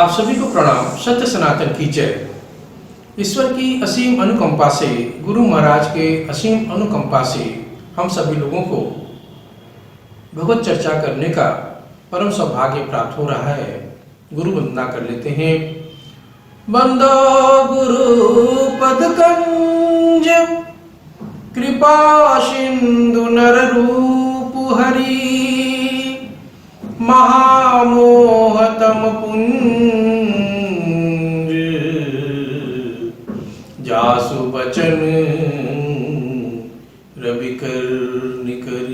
आप सभी को प्रणाम। सत्य सनातन की जय। ईश्वर की असीम अनुकंपा से, गुरु महाराज के असीम अनुकंपा से हम सभी लोगों को भगवत चर्चा करने का परम सौभाग्य प्राप्त हो रहा है। गुरु वंदना कर लेते हैं। बंदो गुरु पद कंज, कृपा सिंधु नर रूप हरि, महामोहतम पुंज, जासु बचन रवि कर निकर।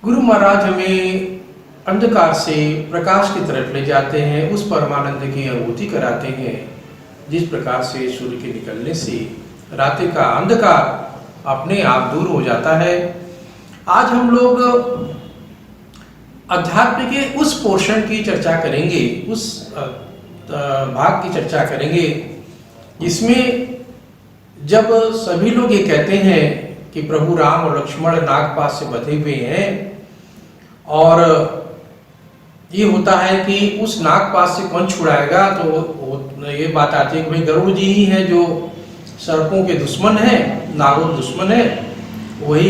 गुरु महाराज हमें अंधकार से प्रकाश की तरफ ले जाते हैं, उस परमानंद की अनुभूति कराते हैं जिस प्रकार से सूर्य के निकलने से रात्रि का अंधकार अपने आप दूर हो जाता है। आज हम लोग अध्यात्म के उस पोर्शन की चर्चा करेंगे, उस भाग की चर्चा करेंगे जिसमें जब सभी लोग ये कहते हैं कि प्रभु राम और लक्ष्मण नागपाश से बंधे हुए हैं और ये होता है कि उस नागपाश से कौन छुड़ाएगा, तो ये बात आती है कि भाई गरुड़ जी ही हैं जो सर्पों के दुश्मन हैं, नागों के दुश्मन है, वही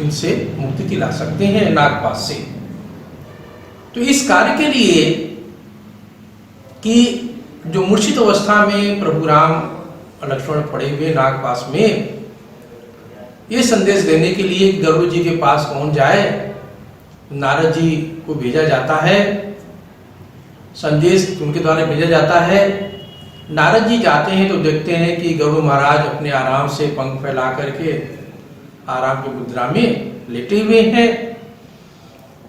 इनसे मुक्ति दिला सकते हैं नागपाश से। तो इस कार्य के लिए कि जो मूर्छित अवस्था में प्रभु राम और लक्ष्मण पड़े हुए नागपाश में, ये संदेश देने के लिए गरुड़ जी के पास कौन जाए, नारद जी को भेजा जाता है, संदेश उनके द्वारा भेजा जाता है। नारद जी जाते हैं तो देखते हैं कि गरुड़ महाराज अपने आराम से पंख फैला करके आराम की मुद्रा में लेटे हुए हैं।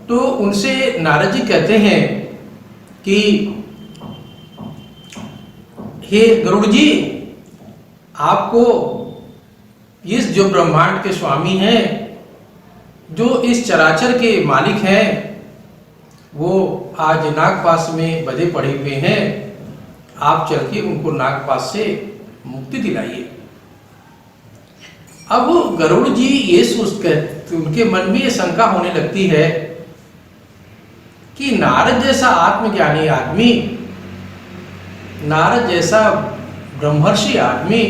तो उनसे नारद जी कहते हैं कि हे गरुड़ जी, आपको इस जो ब्रह्मांड के स्वामी हैं, जो इस चराचर के मालिक हैं, वो आज नागपाश में बंधे पड़े हुए हैं, आप चल के उनको नागपाश से मुक्ति दिलाइए। अब गरुड़ जी ये सोचकर उनके मन में ये शंका होने लगती है कि नारद जैसा आत्मज्ञानी आदमी, नारद जैसा ब्रह्मर्षि आदमी,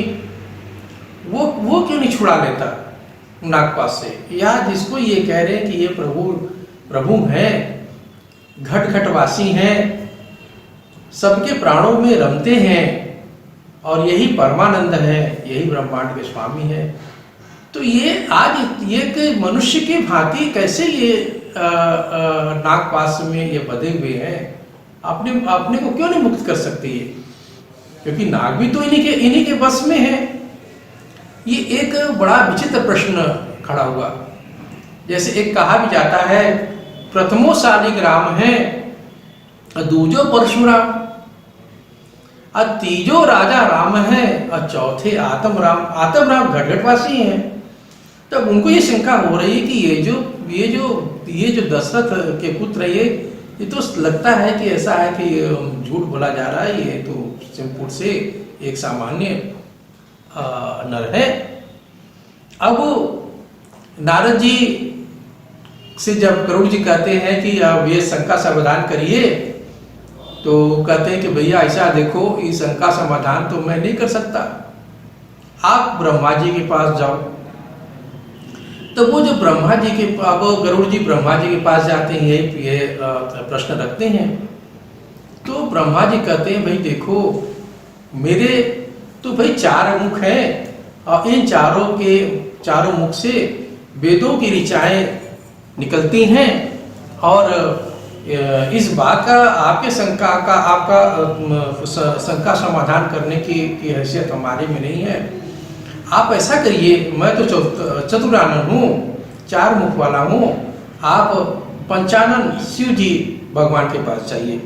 वो क्यों नहीं छुड़ा लेता नागपाश से, या जिसको ये कह रहे हैं कि ये प्रभु हैं, घट घटवासी हैं, सबके प्राणों में रमते हैं और यही परमानंद है, यही ब्रह्मांड के स्वामी है। तो ये आज ये मनुष्य की भांति कैसे ये नागपाश में ये बंधे हुए हैं, अपने को क्यों नहीं मुक्त कर सकते ये, क्योंकि नाग भी तो इन्हीं के बस में है। ये एक बड़ा विचित्र प्रश्न खड़ा हुआ। जैसे एक कहा भी जाता है, प्रथमो शालिग्राम है, दूजो परशुराम, और तीजो राजा राम है, और चौथे आत्म राम घटघटवासी हैं। तब उनको ये शंका हो रही है कि ये जो दशरथ के पुत्र ये तो लगता है कि ऐसा है कि झूठ बोला जा रहा है, ये तो सिंपल से एक सामान्य नर है। अब नारद जी से जब गरुड़ जी कहते हैं कि अब ये शंका समाधान करिए, तो कहते हैं कि भैया ऐसा देखो, इस शंका समाधान तो मैं नहीं कर सकता, आप ब्रह्मा जी के पास जाओ। तो वो जो ब्रह्मा जी के, अब गरुड़ जी ब्रह्मा जी के पास जाते हैं, ये प्रश्न रखते हैं। तो ब्रह्मा जी कहते हैं, भाई देखो, मेरे तो भाई 4 मुख हैं और इन चारों मुख से वेदों की ऋचाएं निकलती हैं, और इस बात का आपके शंका समाधान करने की हैसियत हमारे में नहीं है। आप ऐसा करिए, मैं तो चतुरानन हूँ, 4 मुख वाला हूँ, आप पंचानन शिव जी भगवान के पास चाहिए।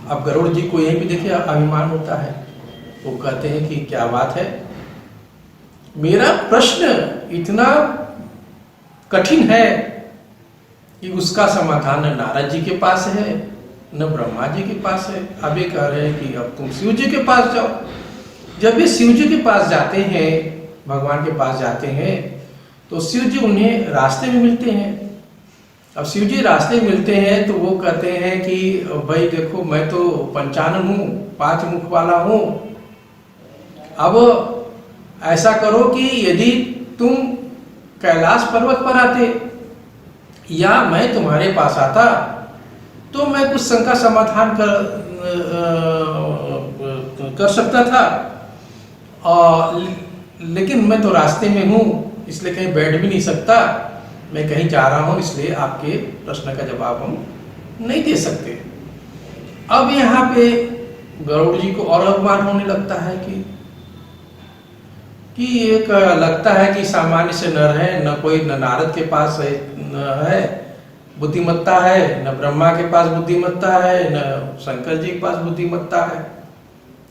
अब गरुड़ जी को यही भी देखिए अभिमान होता है, वो कहते हैं कि क्या बात है, मेरा प्रश्न इतना कठिन है कि उसका समाधान न नारद जी के पास है न ब्रह्मा जी के पास है। अब ये कह रहे हैं कि अब तुम शिव जी के पास जाओ। जब ये शिव जी के पास जाते हैं, भगवान के पास जाते हैं, तो शिव जी उन्हें रास्ते में मिलते हैं अब शिव जी रास्ते मिलते हैं तो वो कहते हैं कि भाई देखो मैं तो पंचानन हूँ, 5 मुख वाला हूँ। अब ऐसा करो कि यदि तुम कैलाश पर्वत पर आते या मैं तुम्हारे पास आता तो मैं कुछ शंका समाधान कर सकता था, और लेकिन मैं तो रास्ते में हूँ इसलिए कहीं बैठ भी नहीं सकता, मैं कहीं जा रहा हूँ, इसलिए आपके प्रश्न का जवाब हम नहीं दे सकते। अब यहाँ पे गरुड़ जी को और अभिमान होने लगता है कि एक लगता है कि सामान्य से नर है, न कोई न नारद के पास है बुद्धिमत्ता है, न ब्रह्मा के पास बुद्धिमत्ता है, न शंकर जी के पास बुद्धिमत्ता है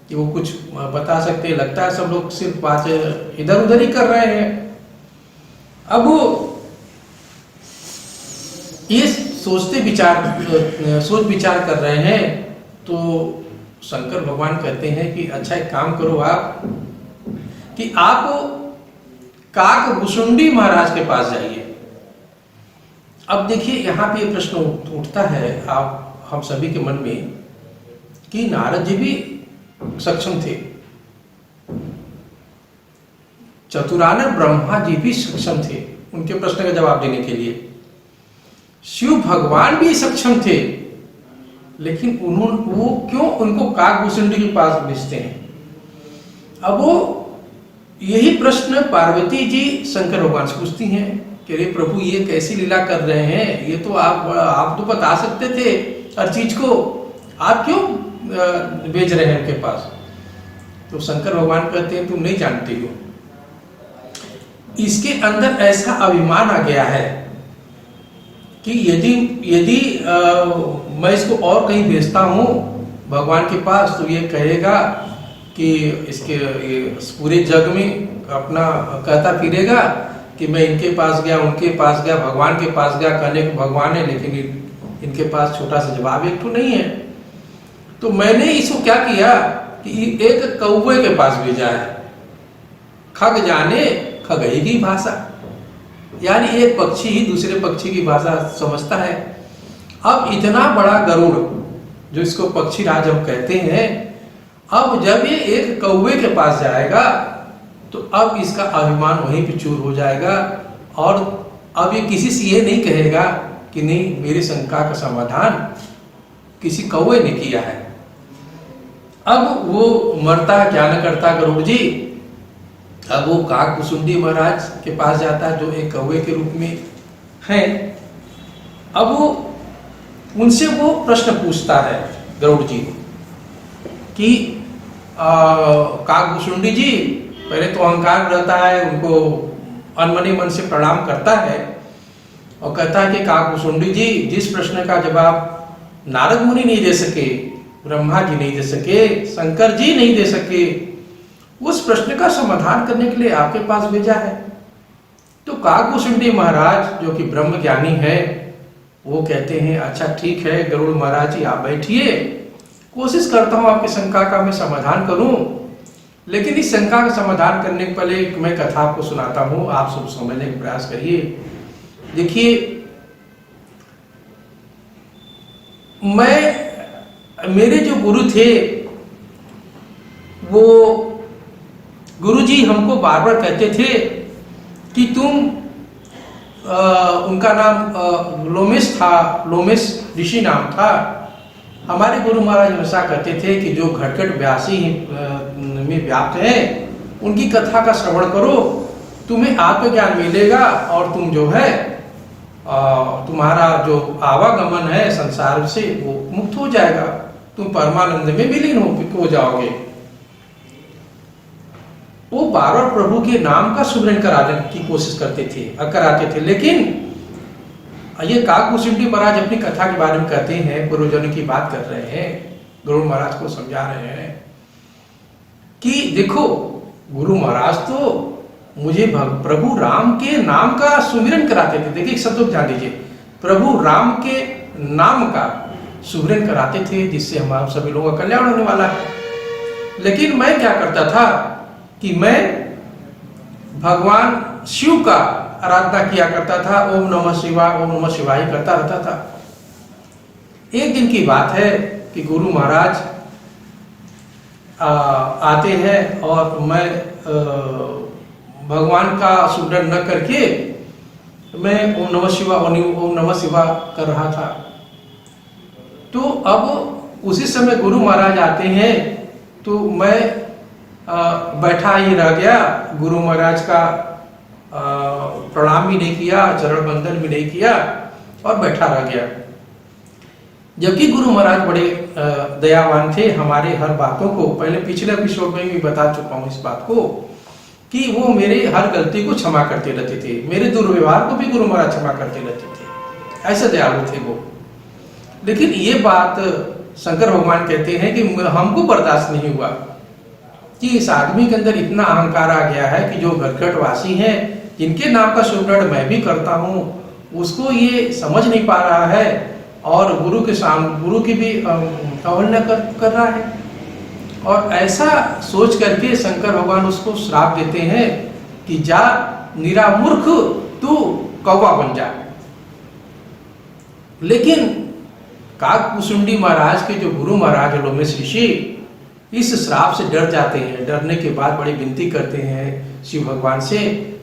कि वो कुछ बता सकते। लगता है सब लोग सिर्फ बात इधर उधर ही कर रहे हैं। अब वो ये सोच विचार कर रहे हैं तो शंकर भगवान कहते हैं कि अच्छा एक काम करो आप कि आप काकभुशुंडी महाराज के पास जाइए। अब देखिए यहाँ पे प्रश्न उठता है आप हम सभी के मन में कि नारद जी भी सक्षम थे, चतुरानन ब्रह्मा जी भी सक्षम थे उनके प्रश्न का जवाब देने के लिए, शिव भगवान भी सक्षम थे, लेकिन वो क्यों उनको काकभुशुंडी के पास भेजते हैं। अब वो यही प्रश्न पार्वती जी शंकर भगवान से पूछती हैं कि अरे प्रभु ये कैसी लीला कर रहे हैं, ये तो आप तो बता सकते थे हर चीज को, आप क्यों भेज रहे हैं उनके पास। तो शंकर भगवान कहते हैं तुम नहीं जानते हो, इसके अंदर ऐसा अभिमान आ गया है कि यदि मैं इसको और कहीं भेजता हूँ भगवान के पास तो ये कहेगा कि इसके पूरे जग में अपना कहता फिरेगा कि मैं इनके पास गया, उनके पास गया, भगवान के पास गया, कहने को भगवान है लेकिन इनके पास छोटा सा जवाब एक तो नहीं है। तो मैंने इसको क्या किया कि एक कौवे के पास भेजा है, खग जाने खगई की भाषा, यानी एक पक्षी ही दूसरे पक्षी की भाषा समझता है। अब इतना बड़ा गरुड़ जो इसको पक्षी राज हम कहते हैं, अब जब ये एक कौवे के पास जाएगा तो अब इसका अभिमान वहीं पे चूर हो जाएगा और अब ये किसी से ये नहीं कहेगा कि नहीं मेरी शंका का समाधान किसी कौवे ने किया है। अब वो मरता क्या न करता गरुड़ जी, अब वो काकभुशुंडी महाराज के पास जाता है जो एक कौवे के रूप में है। अब वो उनसे वो प्रश्न पूछता है गरुड़ जी कि काकभुशुंडी जी, पहले तो अहंकार रहता है, उनको अनमने मन से प्रणाम करता है और कहता है कि काकभुशुंडी जी जिस प्रश्न का जवाब नारद मुनि नहीं दे सके, ब्रह्मा जी नहीं दे सके, शंकर जी नहीं दे सके, उस प्रश्न का समाधान करने के लिए आपके पास भेजा है। तो काकभुशुंडी महाराज जो कि ब्रह्म ज्ञानी है वो कहते हैं अच्छा ठीक है गरुड़ महाराज जी आप बैठिए, कोशिश करता हूं आपकी शंका का मैं समाधान करूं, लेकिन इस शंका का समाधान करने के पहले मैं कथा आपको सुनाता हूं, आप सब समझने का प्रयास करिए। देखिए मेरे जो गुरु थे वो गुरुजी हमको बार बार कहते थे कि तुम उनका नाम लोमेश था, लोमेश ऋषि नाम था। हमारे गुरु महाराज हमेशा कहते थे कि जो घटघट व्यासी में व्याप्त है उनकी कथा का श्रवण करो, तुम्हें आत्मज्ञान मिलेगा और तुम जो है तुम्हारा जो आवागमन है संसार से वो मुक्त हो जाएगा, तुम परमानंद में विलीन हो जाओगे। वो बार बार प्रभु के नाम का सुमिरन कराने की कोशिश कराते थे, लेकिन ये काकभुशुंडी महाराज अपनी कथा के बारे में कहते हैं, पूर्वजनों की बात कर रहे हैं, गुरु महाराज को समझा रहे हैं कि देखो गुरु महाराज तो मुझे प्रभु राम के नाम का सुमिरन कराते थे। देखिए शब्द को ध्यान दीजिए, प्रभु राम के नाम का सुमिरन कराते थे जिससे हम सभी लोगों का कल्याण होने वाला है। लेकिन मैं क्या करता था कि मैं भगवान शिव का आराधना किया करता था, ओम नमः शिवाय करता रहता था। एक दिन की बात है कि गुरु महाराज आते हैं और मैं भगवान का सुमरन न करके मैं ओम नमः शिवाय कर रहा था। तो अब उसी समय गुरु महाराज आते हैं, तो मैं बैठा ही रह गया। गुरु महाराज का प्रणाम भी नहीं किया, चरण बंदन भी नहीं किया और बैठा रह गया। जबकि गुरु महाराज बड़े दयावान थे, हमारे हर बातों को, पहले पिछले एपिसोड में भी बता चुका हूँ इस बात को, कि वो मेरे हर गलती को क्षमा करते रहते थे, मेरे दुर्व्यवहार को भी गुरु महाराज क्षमा करते रहते थे, ऐसे दयालु थे वो। लेकिन ये बात शंकर भगवान कहते हैं कि हमको बर्दाश्त नहीं हुआ कि इस आदमी के अंदर इतना अहंकार आ गया है कि जो घटघटवासी हैं, जिनके नाम का सुमरण मैं भी करता हूँ, उसको ये समझ नहीं पा रहा है और गुरु की भी अवहेलना कर रहा है। और ऐसा सोच करके शंकर भगवान उसको श्राप देते हैं कि जा निरामूर्ख, तू कौवा बन जा। लेकिन काकभूषुंडी महाराज के जो गुरु महाराज है लोमेश ऋषि, इस श्राप से डर जाते हैं। डरने के बाद बड़ी विनती करते हैं शिव भगवान से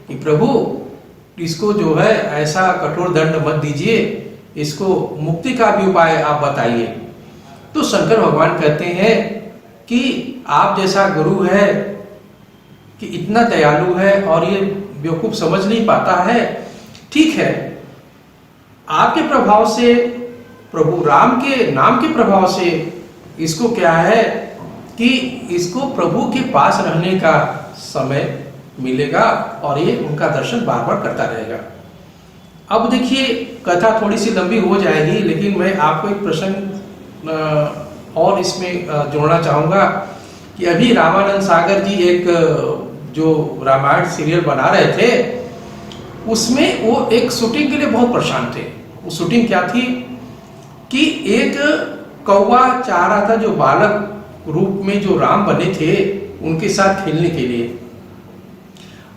कि प्रभु इसको जो है ऐसा कठोर दंड मत दीजिए, इसको मुक्ति का भी उपाय आप बताइए। तो शंकर भगवान कहते हैं कि आप जैसा गुरु है कि इतना दयालु है और ये बेवकूफ समझ नहीं पाता है, ठीक है, आपके प्रभाव से, प्रभु राम के नाम के प्रभाव से इसको क्या है कि इसको प्रभु के पास रहने का समय मिलेगा और ये उनका दर्शन बार बार करता रहेगा। अब देखिए कथा थोड़ी सी लंबी हो जाएगी, लेकिन मैं आपको एक प्रसंग और इसमें जोड़ना चाहूँगा कि अभी रामानंद सागर जी एक जो रामायण सीरियल बना रहे थे, उसमें वो एक शूटिंग के लिए बहुत परेशान थे। वो शूटिंग क्या थी कि एक कौवा चाह रहा था जो बालक रूप में जो राम बने थे उनके साथ खेलने के लिए।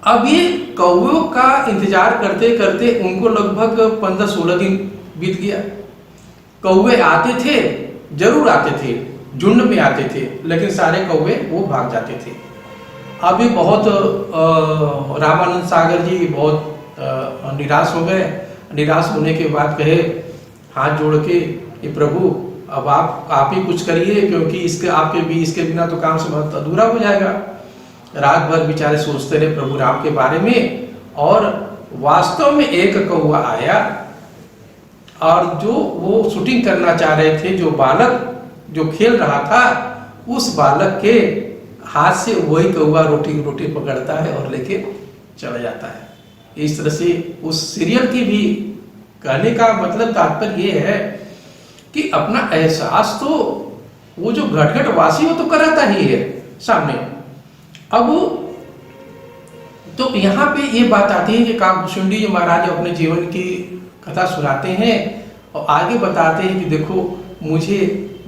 अब ये कौवों का इंतजार करते करते उनको लगभग 15-16 दिन बीत गया। कौवे आते थे, जरूर आते थे, झुंड में आते थे, लेकिन सारे कौवे वो भाग जाते थे। अभी बहुत रामानंद सागर जी बहुत निराश हो गए। निराश होने के बाद कहे हाथ जोड़ के कि प्रभु अब आप ही कुछ करिए, क्योंकि इसके बिना तो काम से बहुत अधूरा हो जाएगा। रात भर बेचारे सोचते रहे प्रभु राम के बारे में, और वास्तव में एक कौवा आया और जो वो शूटिंग करना चाह रहे थे, जो बालक जो खेल रहा था, उस बालक के हाथ से वही कौवा रोटी पकड़ता है और लेके चला जाता है। इस तरह से उस सीरियल की भी कहने का मतलब तात्पर्य ये है कि अपना एहसास तो वो जो घटघटवासी वो तो कराता ही है सामने। अब तो यहाँ पे ये बात आती है कि काकभूषुंडी जी महाराज अपने जीवन की कथा सुनाते हैं और आगे बताते हैं कि देखो, मुझे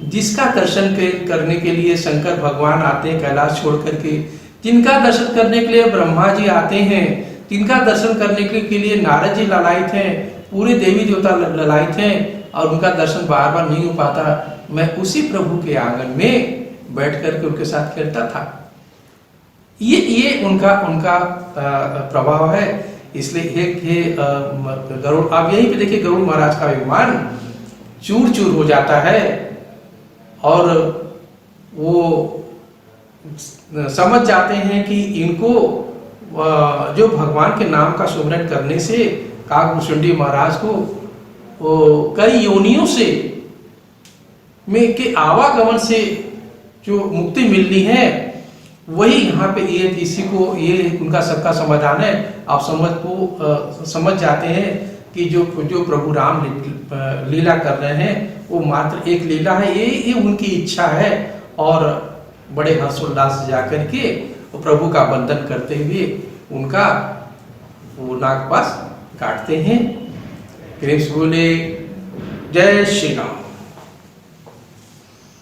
जिसका दर्शन करने के लिए शंकर भगवान आते हैं कैलाश छोड़ करके, जिनका दर्शन करने के लिए ब्रह्मा जी आते हैं, जिनका दर्शन करने के लिए नारद जी ललायित हैं, पूरे देवी देवता ललायित हैं, और उनका दर्शन बार बार नहीं हो पाता, मैं उसी प्रभु के आंगन में बैठ करके उनके साथ खेलता था। ये उनका प्रभाव है। इसलिए ये गरुड़, आप यहीं पे देखिए गरुड़ महाराज का विमान चूर चूर हो जाता है और वो समझ जाते हैं कि इनको जो भगवान के नाम का सुमरन करने से काकभूषुंडी महाराज को कई योनियों से में के आवागमन से जो मुक्ति मिलनी है, वही यहाँ पे ये उनका सबका समाधान है। आप समझ जाते हैं कि जो प्रभु राम लीला कर रहे हैं वो मात्र एक लीला है, ये उनकी इच्छा है। और बड़े हर्षोल्लास से जाकर के वो प्रभु का वंदन करते हुए उनका वो नागपाश काटते हैं। कृष्ण बोले जय श्री राम।